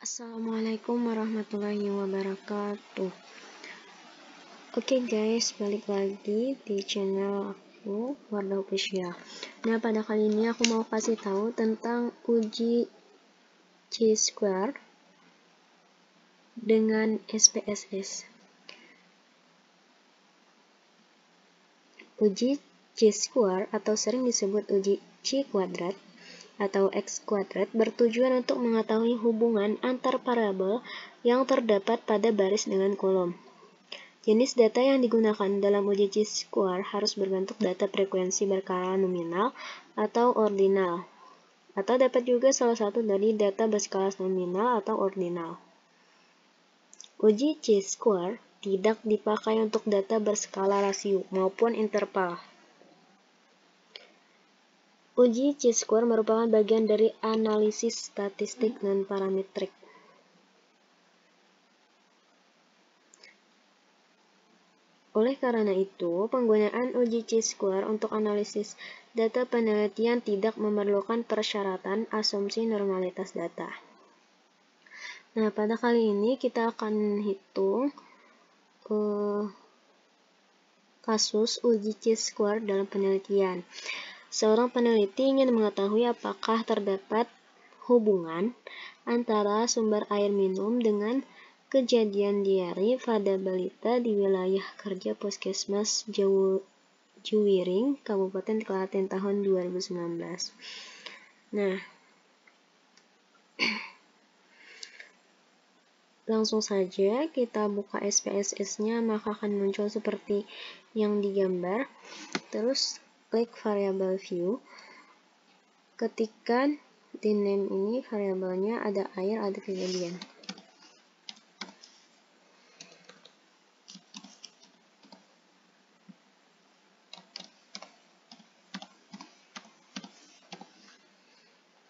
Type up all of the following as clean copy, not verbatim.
Assalamualaikum warahmatullahi wabarakatuh. Oke guys, balik lagi di channel aku, Wardah Official. Nah, pada kali ini aku mau kasih tahu tentang uji chi-square dengan SPSS. Uji chi-square atau sering disebut uji chi kuadrat atau X kuadrat bertujuan untuk mengetahui hubungan antar parabel yang terdapat pada baris dengan kolom. Jenis data yang digunakan dalam uji chi-square harus berbentuk data frekuensi berskala nominal atau ordinal, atau dapat juga salah satu dari data berskala nominal atau ordinal. Uji chi-square tidak dipakai untuk data berskala rasio maupun interval. Uji chi-square merupakan bagian dari analisis statistik non-parametrik. Oleh karena itu, penggunaan uji chi-square untuk analisis data penelitian tidak memerlukan persyaratan asumsi normalitas data. Nah, pada kali ini kita akan hitung kasus uji chi-square dalam penelitian. Seorang peneliti ingin mengetahui apakah terdapat hubungan antara sumber air minum dengan kejadian diare pada balita di wilayah kerja Puskesmas Juwiring, Kabupaten Klaten tahun 2019. Nah, langsung saja kita buka SPSS-nya, maka akan muncul seperti yang digambar. Terus klik variable view. Ketikkan di name ini variabelnya ada air, ada kejadian.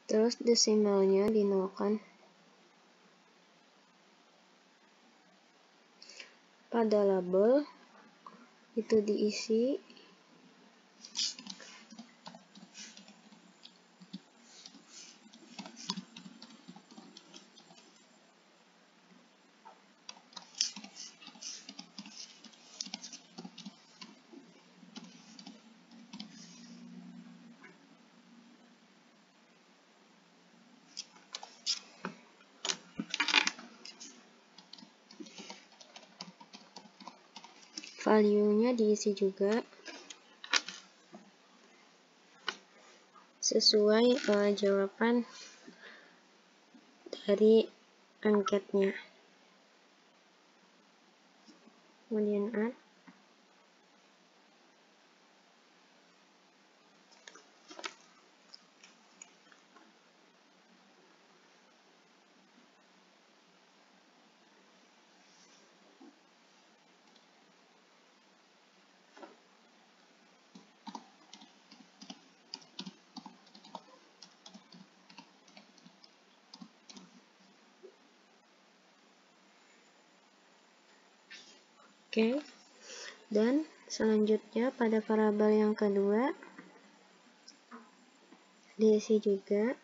Terus desimalnya dinolkan. Pada label itu diisi value-nya diisi juga sesuai jawaban dari anketnya. Kemudian add. Oke. Dan selanjutnya pada variabel yang kedua diisi juga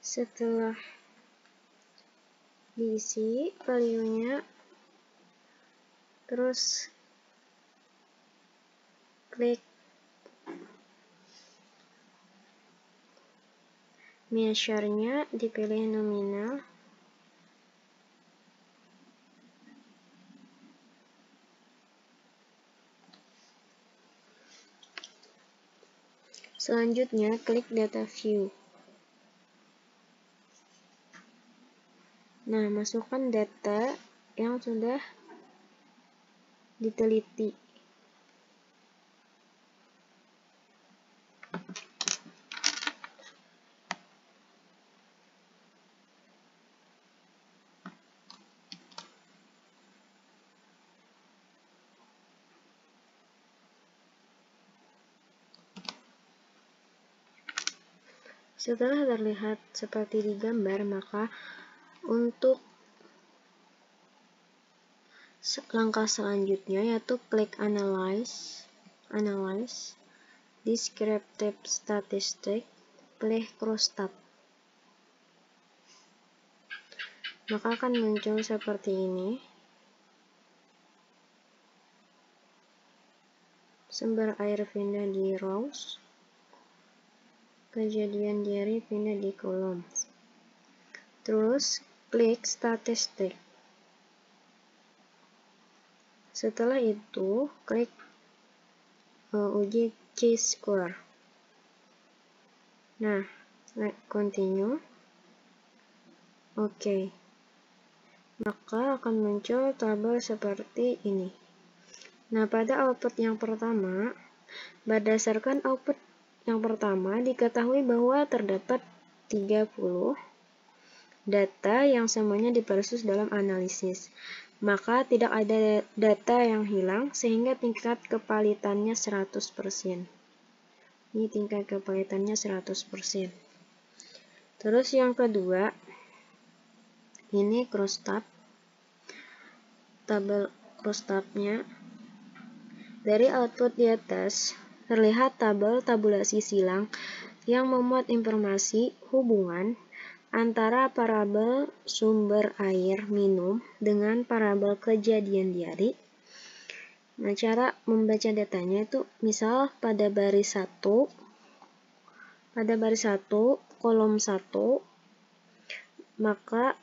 setelah diisi value-nya, terus klik measure-nya, dipilih nominal. Selanjutnya klik data view. Nah, masukkan data yang sudah diteliti. Setelah terlihat seperti di gambar, maka untuk langkah selanjutnya yaitu klik Analyze, Descriptive Statistics, pilih Crosstab. Maka akan muncul seperti ini. Sumber air pindah di rows, kejadian diary pindah di kolom. Terus klik statistik. Setelah itu klik uji chi-square. Nah, continue. Oke. Maka akan muncul tabel seperti ini. Nah, pada output yang pertama, berdasarkan output yang pertama diketahui bahwa terdapat 30 data yang semuanya diproses dalam analisis. Maka tidak ada data yang hilang sehingga tingkat kevalitannya 100%. Ini tingkat kevalitannya 100%. Terus yang kedua, ini crosstab. Tabel crosstabnya. Dari output di atas terlihat tabel tabulasi silang yang memuat informasi hubungan antara parabel sumber air minum dengan parabel kejadian diary. Nah, cara membaca datanya itu misal pada baris 1, kolom 1, maka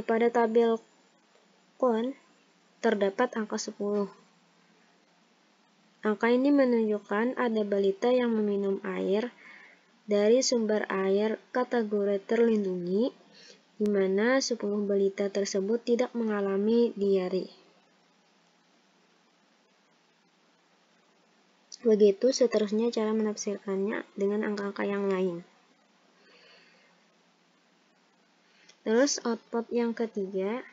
pada tabel kon terdapat angka 10. Angka ini menunjukkan ada balita yang meminum air dari sumber air kategori terlindungi, di mana 10 balita tersebut tidak mengalami diare. Begitu seterusnya cara menafsirkannya dengan angka-angka yang lain. Terus output yang ketiga,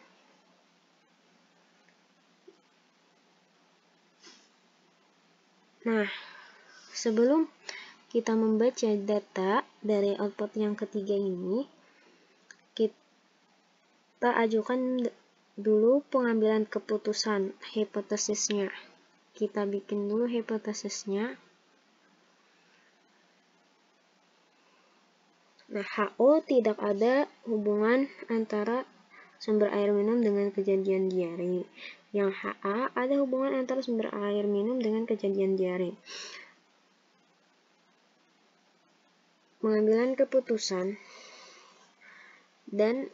nah, sebelum kita membaca data dari output yang ketiga ini, kita ajukan dulu pengambilan keputusan hipotesisnya. Kita bikin dulu hipotesisnya. Nah, HO tidak ada hubungan antara sumber air minum dengan kejadian diare. Yang HA ada hubungan antara sumber air minum dengan kejadian diare. Pengambilan keputusan dan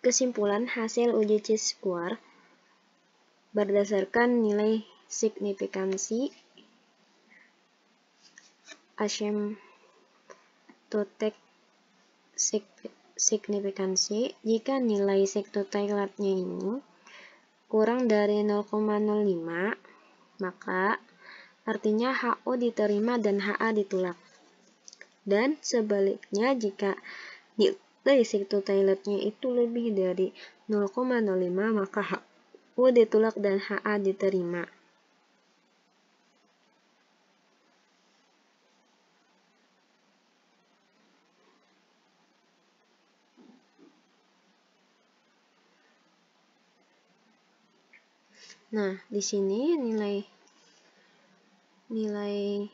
kesimpulan hasil uji chi-square berdasarkan nilai signifikansi asymptotic signifikansi. Jika nilai sigtotailratnya ini kurang dari 0,05, maka artinya HO diterima dan HA ditolak. Dan sebaliknya, jika nilai sigtotailratnya itu lebih dari 0,05, maka HO ditolak dan HA diterima. Nah, di sini nilai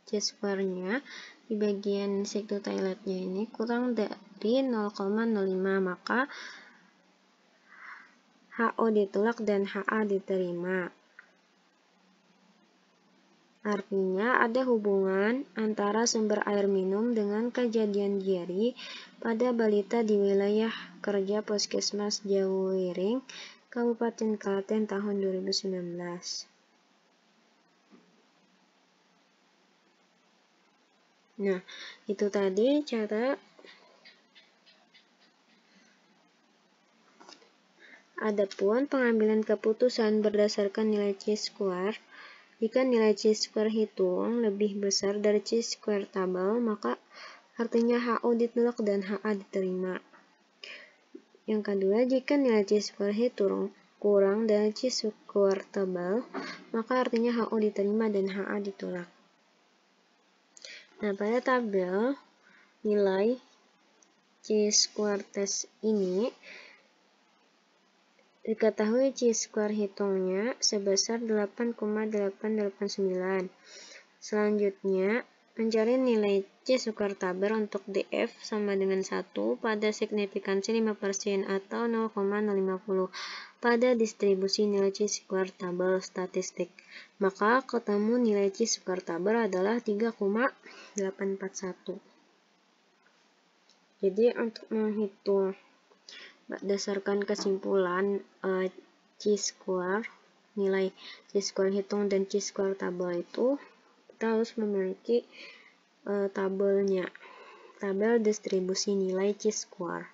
chi-square-nya di bagian sigtotailratnya ini kurang dari 0,05, maka HO ditolak dan HA diterima. Artinya ada hubungan antara sumber air minum dengan kejadian diare pada balita di wilayah kerja Puskesmas Jauwiring, Kabupaten Klaten tahun 2019. Nah, itu tadi cara adapun pengambilan keputusan berdasarkan nilai chi-square. Jika nilai chi-square hitung lebih besar dari chi-square tabel, maka artinya HO ditolak dan HA diterima. Yang kedua, jika nilai chi-square hitung kurang dari chi-square tabel, maka artinya HO diterima dan HA ditolak. Nah, pada tabel nilai chi-square test ini, diketahui chi-square hitungnya sebesar 8,889. Selanjutnya, mencari nilai chi-square tabel untuk df sama dengan 1 pada signifikansi 5% atau 0,050 pada distribusi nilai chi-square tabel statistik. Maka ketemu nilai chi-square tabel adalah 3,841. Jadi untuk menghitung berdasarkan kesimpulan chi-square, nilai chi-square hitung dan chi-square tabel itu, kita harus memiliki tabel distribusi nilai chi-square.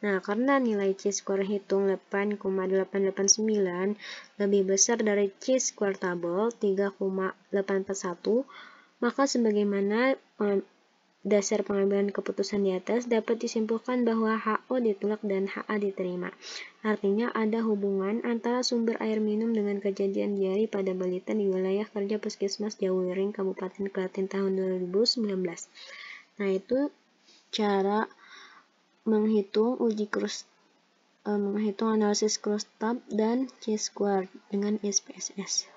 Nah, karena nilai chi-square hitung 8,889 lebih besar dari chi-square tabel 3,841, maka sebagaimana dasar pengambilan keputusan di atas, dapat disimpulkan bahwa HO ditolak dan HA diterima. Artinya ada hubungan antara sumber air minum dengan kejadian diare pada balita di wilayah kerja Puskesmas Jauhiring, Kabupaten Klaten tahun 2019. Nah, itu cara menghitung menghitung analisis crosstab dan chi-square dengan SPSS.